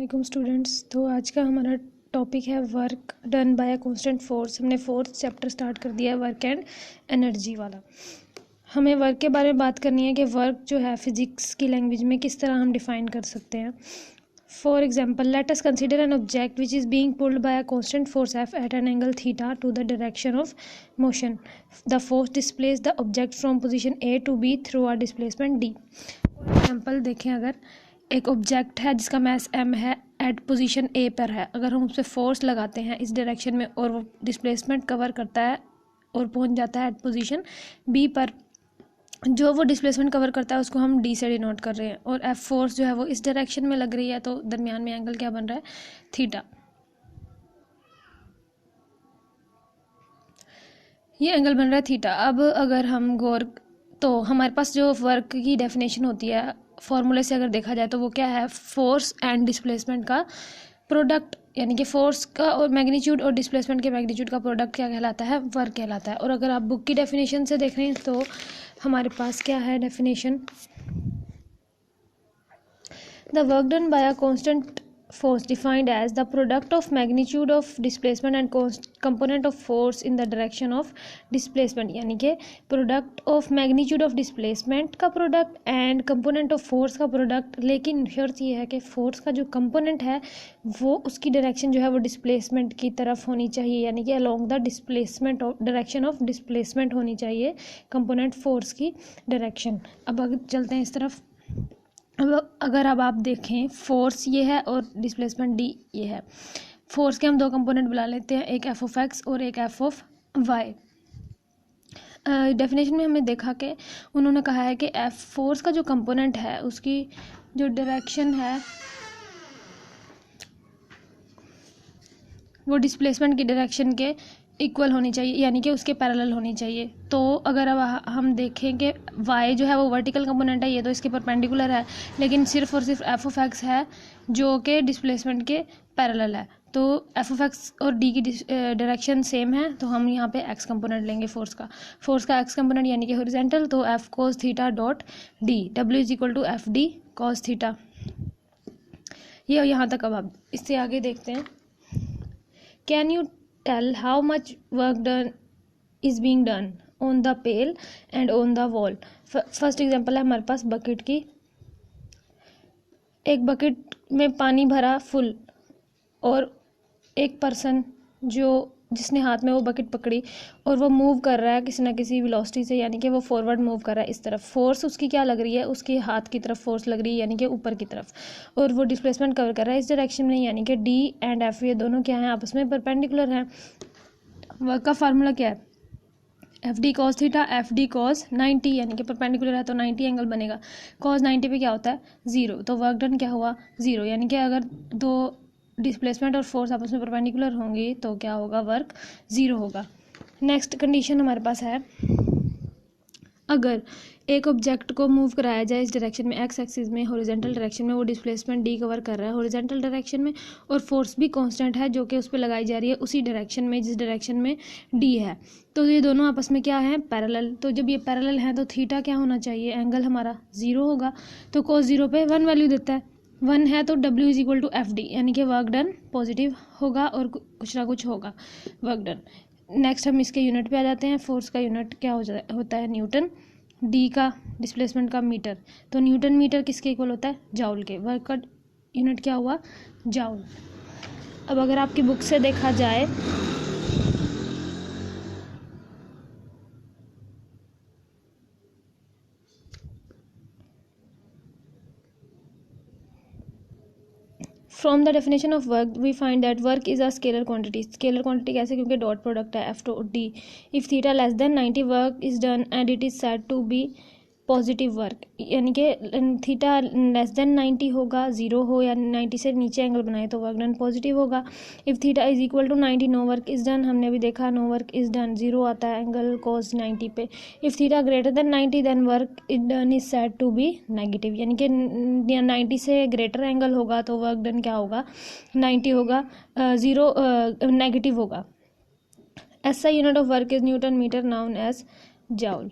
वालेकुम स्टूडेंट्स। तो आज का हमारा टॉपिक है work done by a constant force. हमने फोर्थ चैप्टर स्टार्ट कर दिया है, वर्क एंड एनर्जी वाला। हमें वर्क के बारे में बात करनी है कि वर्क जो है फिजिक्स की लैंग्वेज में किस तरह हम डिफाइन कर सकते हैं। For example, let us consider an object which is being pulled by a constant force F at an angle theta to the direction of motion. The force displaces the object from position A to B through R displacement D. For example देखें, अगर एक object है जिसका mass m है, at position a पर है, अगर हम उस पर फोर्स लगाते हैं इस डायरेक्शन में और वो डिस्प्लेसमेंट कवर करता है और पहुंच जाता है एट पोजीशन b पर, जो वो डिस्प्लेसमेंट कवर करता है उसको हम d से डिनोट कर रहे हैं। और f फोर्स जो है वो इस डायरेक्शन में लग रही है, तो दरमियान में एंगल क्या बन रहा है, थीटा। ये एंगल बन रहा है थीटा। अब अगर हम तो हमारे पास जो वर्क की डेफिनेशन होती है फॉर्मूले से अगर देखा जाए तो वो क्या है, फोर्स एंड डिस्प्लेसमेंट का प्रोडक्ट, यानी कि फोर्स का और मैग्नीट्यूड और डिस्प्लेसमेंट के मैग्नीट्यूड का प्रोडक्ट क्या कहलाता है, वर्क कहलाता है। और अगर आप बुक की डेफिनेशन से देख रहे हैं तो हमारे पास क्या है definition, the work done by a constant force defined as the product of magnitude of displacement and component of force in the direction of displacement। यानी कि product of magnitude of displacement का product and component of force का product. लेकिन शर्त ये है कि force का जो कंपोनेंट है वो उसकी डायरेक्शन जो है वो डिस्प्लेसमेंट की तरफ होनी चाहिए, यानी कि along the displacement of direction of displacement होनी चाहिए कंपोनेंट फोर्स की डायरेक्शन। अब अगर चलते हैं इस तरफ, अब आप देखें फोर्स ये है और डिस्प्लेसमेंट डी ये है। फोर्स के हम दो कंपोनेंट बुला लेते हैं, एक एफ ऑफ एक्स और एक एफ ऑफ वाई। डेफिनेशन में हमने देखा कि उन्होंने कहा है कि एफ फोर्स का जो कंपोनेंट है उसकी जो डायरेक्शन है वो डिस्प्लेसमेंट की डायरेक्शन के इक्वल होनी चाहिए, यानी कि उसके पैरेलल होनी चाहिए। तो अगर अब हम देखें कि y जो है वो वर्टिकल कंपोनेंट है, ये तो इसके परपेंडिकुलर है, लेकिन सिर्फ और सिर्फ एफ ऑफ एक्स है जो कि डिस्प्लेसमेंट के पैरेलल है। तो एफ ऑफ एक्स और डी की डायरेक्शन सेम है, तो हम यहाँ पे एक्स कंपोनेंट लेंगे फोर्स का एक्स कंपोनेंट यानी कि हॉरिजॉन्टल, तो F cos theta dot D, W is equal to F D cos theta. ये यहाँ तक। अब आप इससे आगे देखते हैं, can you tell how much work done is being done on the pail and on the wall। First example है हमारे पास बकेट की, एक बकेट में पानी भरा फुल और एक पर्सन जिसने हाथ में वो बकेट पकड़ी और वो मूव कर रहा है किसी ना किसी वेलोसिटी से, यानी कि वो फॉरवर्ड मूव कर रहा है इस तरफ। फोर्स उसकी क्या लग रही है, उसके हाथ की तरफ फोर्स लग रही है, यानी कि ऊपर की तरफ, और वो डिस्प्लेसमेंट कवर कर रहा है इस डायरेक्शन में, यानी कि डी एंड एफ ये दोनों क्या हैं, आपस में परपेंडिकुलर हैं। वर्क का फार्मूला क्या है, F D cos theta F D cos 90, यानी कि परपेंडिकुलर है तो 90 एंगल बनेगा। कॉस 90 पे क्या होता है, 0, तो वर्क डन क्या हुआ, 0, यानी कि अगर दो डिस्प्लेसमेंट और फोर्स आपस में परपेंडिकुलर होंगी तो क्या होगा, वर्क 0 होगा। नेक्स्ट कंडीशन हमारे पास है, अगर एक ऑब्जेक्ट को मूव कराया जाए इस डायरेक्शन में, एक्स एक्सिस में, हॉरिजॉन्टल डायरेक्शन में, वो डिस्प्लेसमेंट डी कवर कर रहा है हॉरिजॉन्टल डायरेक्शन में, और फोर्स भी कांस्टेंट है जो कि उस पर लगाई जा रही है उसी डायरेक्शन में जिस डायरेक्शन में डी है, तो ये दोनों आपस में क्या है, पैरेलल। तो जब ये पैरेलल है तो थीटा क्या होना चाहिए, एंगल हमारा 0 होगा। तो कोस 0 पे 1 वैल्यू देता है, 1 है तो W is equal to F D, यानी कि वर्क डन पॉजिटिव होगा और कुछ ना कुछ होगा वर्क डन। नेक्स्ट हम इसके यूनिट पे आ जाते हैं। फोर्स का यूनिट क्या होता है, न्यूटन, डी का डिस्प्लेसमेंट का मीटर, तो न्यूटन मीटर किसके इक्वल होता है, जाउल के। वर्क का यूनिट क्या हुआ, जाउल। अब अगर आपकी बुक से देखा जाए from the definition of work we find that work is a scalar quantity. Scalar quantity कैसे, क्योंकि डॉट प्रोडक्ट है F dot D. If theta less than 90 work is done and it is said to be positive work, यानी कि theta less than 90 होगा, 0 हो या 90 से नीचे एंगल बनाए तो वर्क डन पॉजिटिव होगा। If theta is equal to 90 no work is done, हमने भी देखा नो वर्क इज डन 0 आता है एंगल कॉस 90 पे। If theta greater than 90 then work is done is said to be negative, यानी कि 90 से ग्रेटर एंगल होगा तो वर्क डन क्या होगा, 90 होगा, 0 नेगेटिव होगा। SI unit of work is newton metre known as joule.